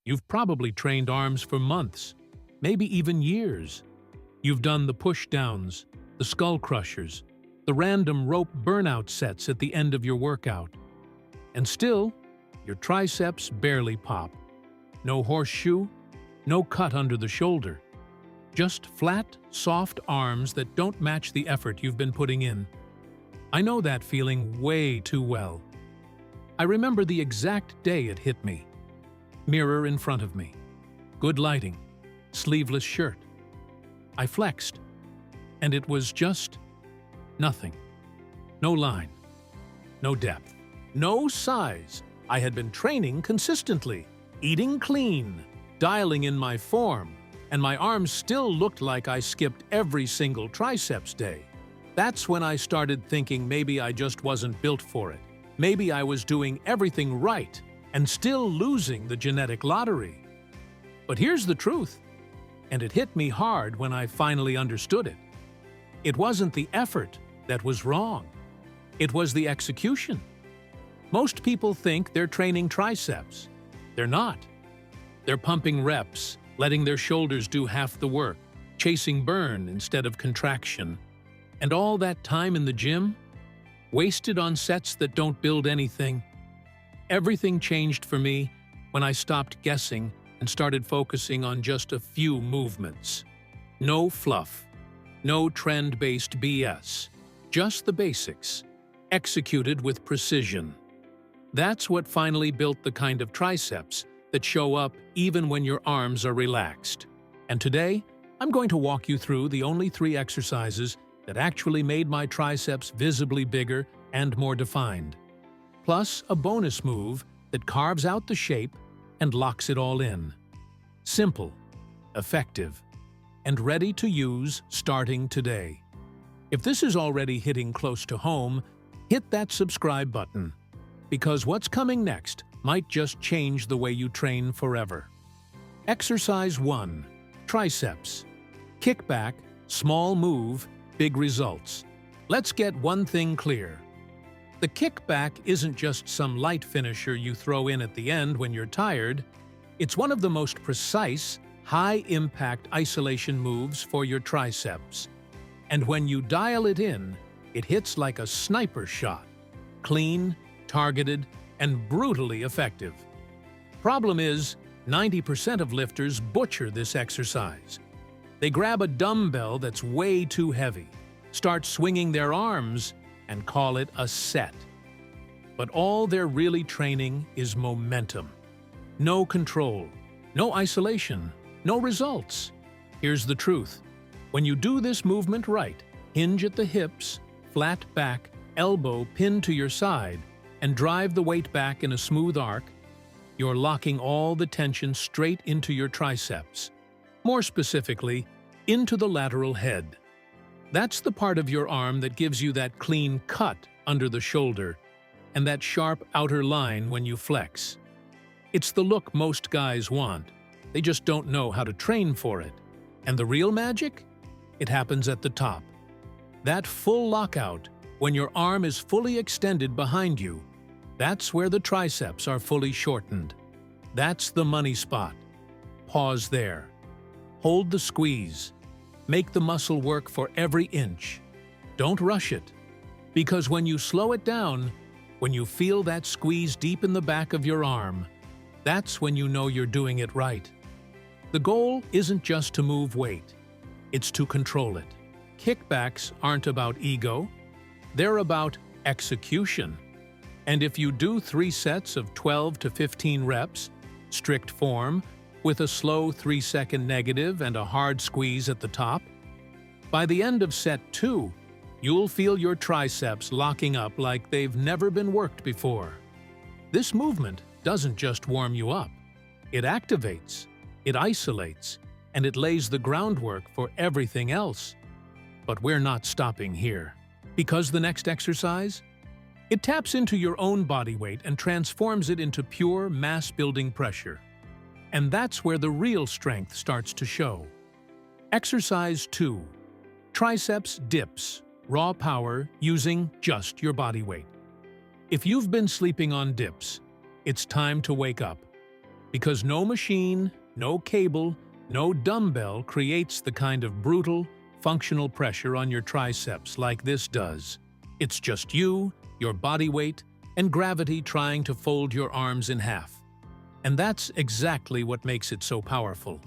You've probably trained arms for months, maybe even years. You've done the push-downs, the skull crushers, the random rope burnout sets at the end of your workout. And still, your triceps barely pop. No horseshoe, no cut under the shoulder. Just flat, soft arms that don't match the effort you've been putting in. I know that feeling way too well. I remember the exact day it hit me. Mirror in front of me. Good lighting. Sleeveless shirt. I flexed. And it was just nothing. No line. No depth. No size. I had been training consistently, eating clean, dialing in my form, and my arms still looked like I skipped every single triceps day. That's when I started thinking maybe I just wasn't built for it. Maybe I was doing everything right and still losing the genetic lottery. But here's the truth, and it hit me hard when I finally understood it. It wasn't the effort that was wrong. It was the execution. Most people think they're training triceps. They're not. They're pumping reps, letting their shoulders do half the work, chasing burn instead of contraction. And all that time in the gym, wasted on sets that don't build anything. Everything changed for me when I stopped guessing and started focusing on just a few movements. No fluff, no trend-based BS, just the basics, executed with precision. That's what finally built the kind of triceps that show up even when your arms are relaxed. And today, I'm going to walk you through the only 3 exercises that actually made my triceps visibly bigger and more defined. Plus a bonus move that carves out the shape and locks it all in. Simple, effective, and ready to use starting today. If this is already hitting close to home, hit that subscribe button, because what's coming next might just change the way you train forever. Exercise 1. Triceps. Kickback, small move, big results. Let's get one thing clear. The kickback isn't just some light finisher you throw in at the end when you're tired. It's one of the most precise, high-impact isolation moves for your triceps. And when you dial it in, it hits like a sniper shot. Clean, targeted, and brutally effective. Problem is, 90% of lifters butcher this exercise. They grab a dumbbell that's way too heavy, start swinging their arms, and call it a set. But all they're really training is momentum. No control, no isolation, no results. Here's the truth. When you do this movement right, hinge at the hips, flat back, elbow pinned to your side, and drive the weight back in a smooth arc, you're locking all the tension straight into your triceps. More specifically, into the lateral head. That's the part of your arm that gives you that clean cut under the shoulder and that sharp outer line when you flex. It's the look most guys want. They just don't know how to train for it. And the real magic? It happens at the top. That full lockout, when your arm is fully extended behind you, that's where the triceps are fully shortened. That's the money spot. Pause there. Hold the squeeze. Make the muscle work for every inch. Don't rush it. Because when you slow it down, when you feel that squeeze deep in the back of your arm, that's when you know you're doing it right. The goal isn't just to move weight. It's to control it. Kickbacks aren't about ego. They're about execution. And if you do 3 sets of 12 to 15 reps, strict form, with a slow 3-second negative and a hard squeeze at the top, by the end of set 2, you'll feel your triceps locking up like they've never been worked before. This movement doesn't just warm you up. It activates, it isolates, and it lays the groundwork for everything else. But we're not stopping here. Because the next exercise? It taps into your own body weight and transforms it into pure mass-building pressure. And that's where the real strength starts to show. Exercise 2. Triceps dips, raw power using just your body weight. If you've been sleeping on dips, it's time to wake up. Because no machine, no cable, no dumbbell creates the kind of brutal, functional pressure on your triceps like this does. It's just you, your body weight, and gravity trying to fold your arms in half. And that's exactly what makes it so powerful.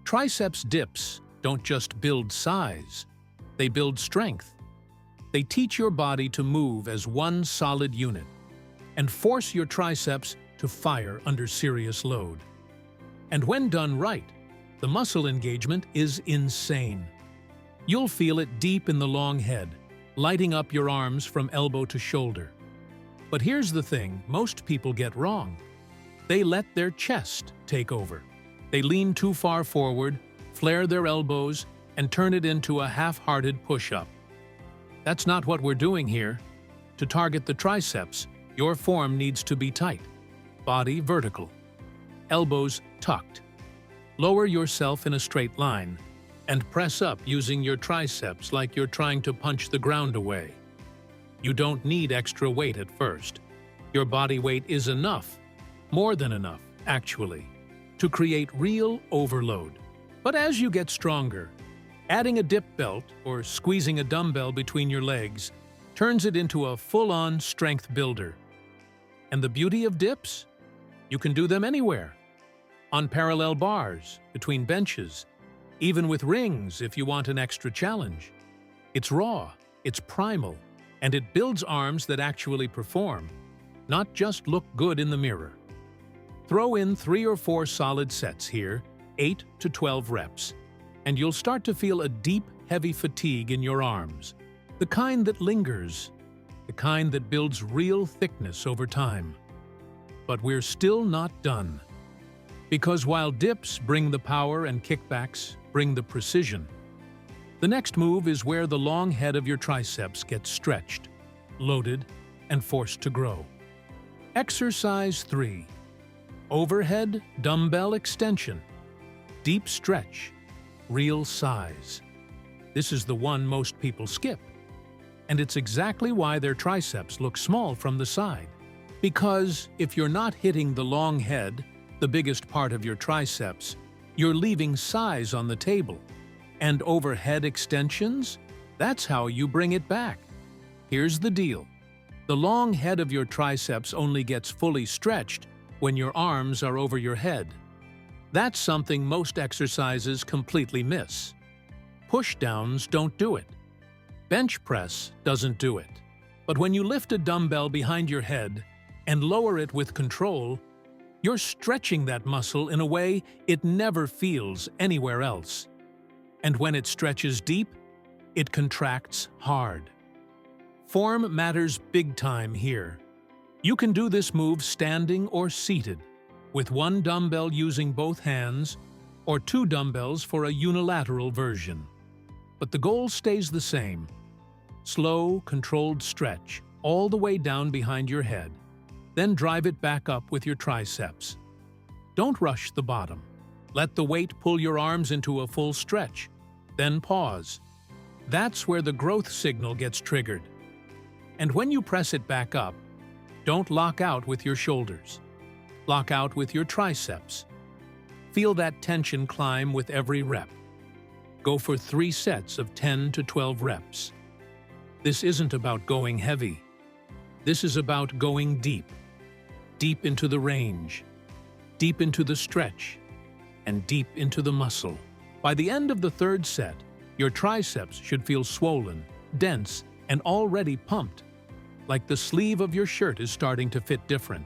Triceps dips don't just build size, they build strength. They teach your body to move as one solid unit and force your triceps to fire under serious load. And when done right, the muscle engagement is insane. You'll feel it deep in the long head, lighting up your arms from elbow to shoulder. But here's the thing most people get wrong. They let their chest take over. They lean too far forward, flare their elbows, and turn it into a half-hearted push-up. That's not what we're doing here. To target the triceps, your form needs to be tight, body vertical, elbows tucked. Lower yourself in a straight line and press up using your triceps like you're trying to punch the ground away. You don't need extra weight at first. Your body weight is enough, more than enough, actually, to create real overload. But as you get stronger, adding a dip belt or squeezing a dumbbell between your legs turns it into a full-on strength builder. And the beauty of dips? You can do them anywhere. On parallel bars, between benches, even with rings if you want an extra challenge. It's raw, it's primal, and it builds arms that actually perform, not just look good in the mirror. Throw in 3 or 4 solid sets here, 8 to 12 reps, and you'll start to feel a deep, heavy fatigue in your arms. The kind that lingers, the kind that builds real thickness over time. But we're still not done. Because while dips bring the power and kickbacks bring the precision, the next move is where the long head of your triceps gets stretched, loaded, and forced to grow. Exercise 3. Overhead dumbbell extension. Deep stretch. Real size. This is the one most people skip. And it's exactly why their triceps look small from the side. Because if you're not hitting the long head, the biggest part of your triceps, you're leaving size on the table. And overhead extensions? That's how you bring it back. Here's the deal. The long head of your triceps only gets fully stretched when your arms are over your head. That's something most exercises completely miss. Push-downs don't do it. Bench press doesn't do it. But when you lift a dumbbell behind your head and lower it with control, you're stretching that muscle in a way it never feels anywhere else. And when it stretches deep, it contracts hard. Form matters big time here. You can do this move standing or seated, with one dumbbell using both hands, or 2 dumbbells for a unilateral version. But the goal stays the same. Slow, controlled stretch all the way down behind your head. Then drive it back up with your triceps. Don't rush the bottom. Let the weight pull your arms into a full stretch. Then pause. That's where the growth signal gets triggered. And when you press it back up, don't lock out with your shoulders. Lock out with your triceps. Feel that tension climb with every rep. Go for 3 sets of 10 to 12 reps. This isn't about going heavy. This is about going deep. Deep into the range, deep into the stretch, and deep into the muscle. By the end of the 3rd set, your triceps should feel swollen, dense, and already pumped, like the sleeve of your shirt is starting to fit different.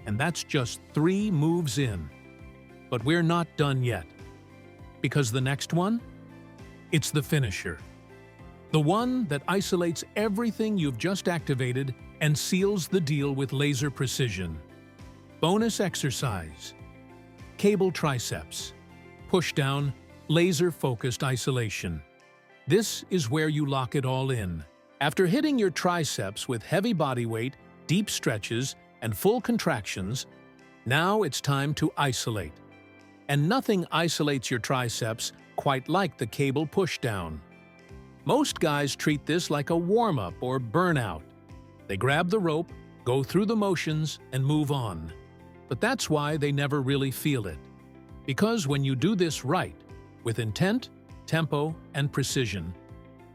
And that's just 3 moves in. But we're not done yet. Because the next one? It's the finisher. The one that isolates everything you've just activated and seals the deal with laser precision. Bonus exercise. Cable triceps. Push-down, laser-focused isolation. This is where you lock it all in. After hitting your triceps with heavy body weight, deep stretches, and full contractions, now it's time to isolate. And nothing isolates your triceps quite like the cable push-down. Most guys treat this like a warm-up or burnout. They grab the rope, go through the motions, and move on. But that's why they never really feel it. Because when you do this right, with intent, tempo, and precision,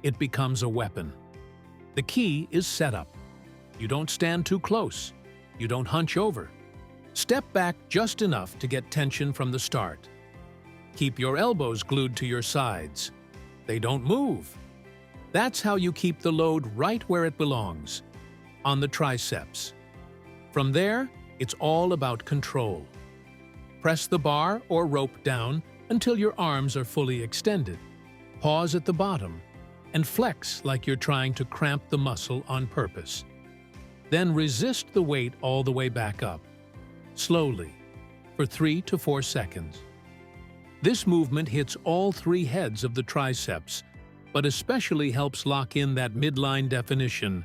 it becomes a weapon. The key is setup. You don't stand too close. You don't hunch over. Step back just enough to get tension from the start. Keep your elbows glued to your sides. They don't move. That's how you keep the load right where it belongs, on the triceps. From there, it's all about control. Press the bar or rope down until your arms are fully extended. Pause at the bottom and flex like you're trying to cramp the muscle on purpose. Then resist the weight all the way back up, slowly, for 3 to 4 seconds. This movement hits all 3 heads of the triceps, but especially helps lock in that midline definition,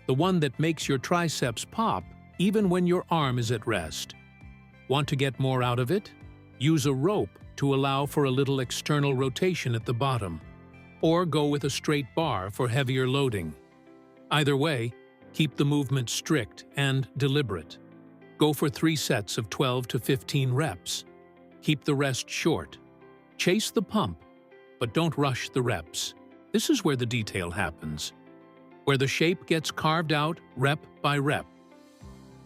the one that makes your triceps pop even when your arm is at rest. Want to get more out of it? Use a rope to allow for a little external rotation at the bottom, or go with a straight bar for heavier loading. Either way, keep the movement strict and deliberate. Go for 3 sets of 12 to 15 reps. Keep the rest short. Chase the pump, but don't rush the reps. This is where the detail happens, where the shape gets carved out rep by rep.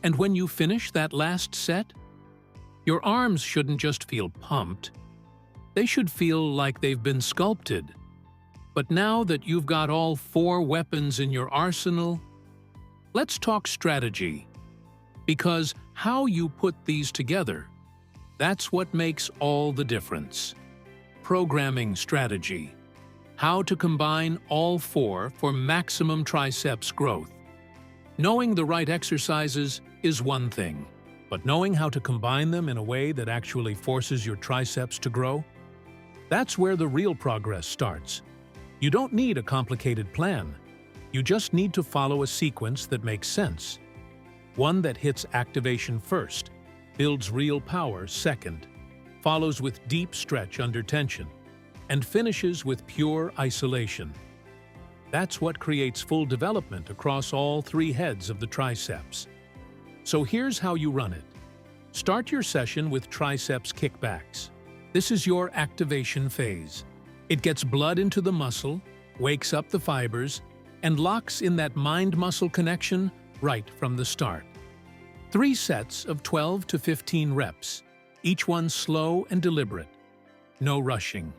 And when you finish that last set, your arms shouldn't just feel pumped. They should feel like they've been sculpted. But now that you've got all 4 weapons in your arsenal, let's talk strategy. Because how you put these together, that's what makes all the difference. Programming strategy. How to combine all 4 for maximum triceps growth. Knowing the right exercises is one thing, but knowing how to combine them in a way that actually forces your triceps to grow, that's where the real progress starts. You don't need a complicated plan. You just need to follow a sequence that makes sense. One that hits activation first, builds real power second, follows with deep stretch under tension, and finishes with pure isolation. That's what creates full development across all 3 heads of the triceps. So here's how you run it. Start your session with triceps kickbacks. This is your activation phase. It gets blood into the muscle, wakes up the fibers, and locks in that mind-muscle connection right from the start. 3 sets of 12 to 15 reps, each one slow and deliberate. No rushing.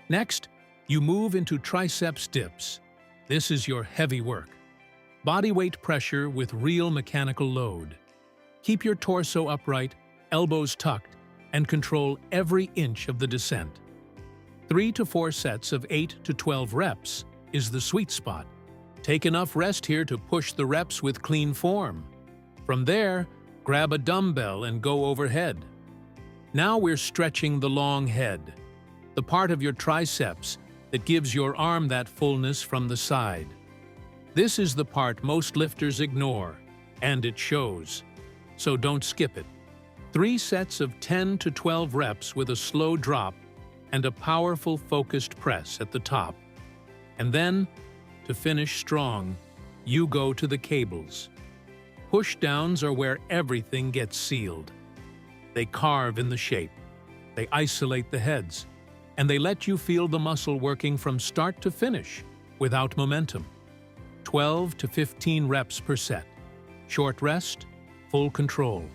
Next, you move into triceps dips. This is your heavy work. Body weight pressure with real mechanical load. Keep your torso upright, elbows tucked, and control every inch of the descent. 3 to 4 sets of 8 to 12 reps is the sweet spot. Take enough rest here to push the reps with clean form. From there, grab a dumbbell and go overhead. Now we're stretching the long head, the part of your triceps that gives your arm that fullness from the side. This is the part most lifters ignore, and it shows. So don't skip it. 3 sets of 10 to 12 reps with a slow drop and a powerful focused press at the top. And then, to finish strong, you go to the cables. Push-downs are where everything gets sealed. They carve in the shape, they isolate the heads, and they let you feel the muscle working from start to finish without momentum. 12 to 15 reps per set. Short rest, full control.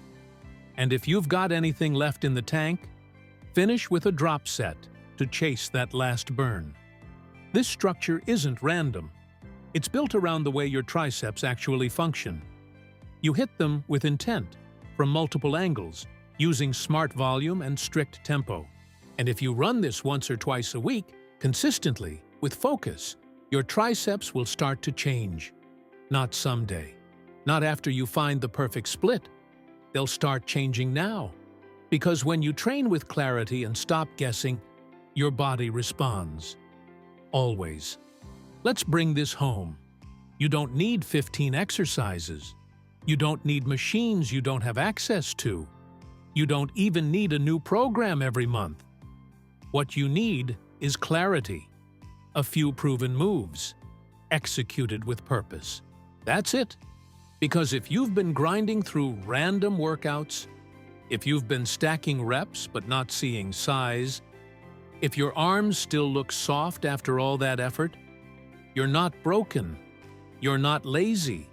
And if you've got anything left in the tank, finish with a drop set to chase that last burn. This structure isn't random. It's built around the way your triceps actually function. You hit them with intent, from multiple angles, using smart volume and strict tempo. And if you run this once or twice a week, consistently, with focus, your triceps will start to change. Not someday. Not after you find the perfect split. They'll start changing now. Because when you train with clarity and stop guessing, your body responds. Always. Let's bring this home. You don't need 15 exercises. You don't need machines you don't have access to. You don't even need a new program every month. What you need is clarity. A few proven moves, executed with purpose. That's it. Because if you've been grinding through random workouts, If you've been stacking reps but not seeing size, if your arms still look soft after all that effort, you're not broken, you're not lazy,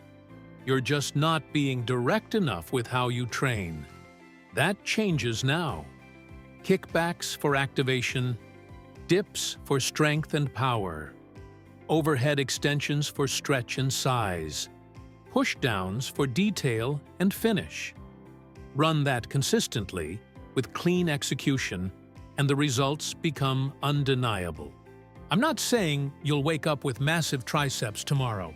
you're just not being direct enough with how you train. That changes now. Kickbacks for activation, dips for strength and power, overhead extensions for stretch and size, pushdowns for detail and finish. Run that consistently with clean execution, and the results become undeniable. I'm not saying you'll wake up with massive triceps tomorrow,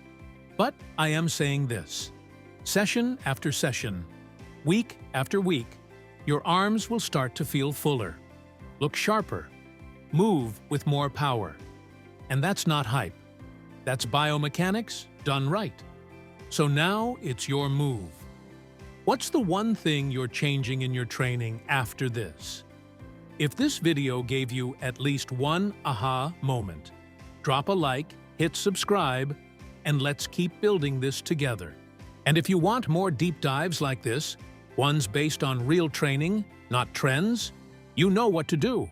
but I am saying this. Session after session, week after week, your arms will start to feel fuller, look sharper, move with more power. And that's not hype. That's biomechanics done right. So now it's your move. What's the one thing you're changing in your training after this? If this video gave you at least one aha moment, drop a like, hit subscribe, and let's keep building this together. And if you want more deep dives like this, ones based on real training, not trends, you know what to do.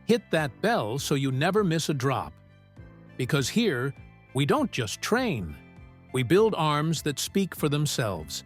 Hit that bell so you never miss a drop. Because here, we don't just train. We build arms that speak for themselves.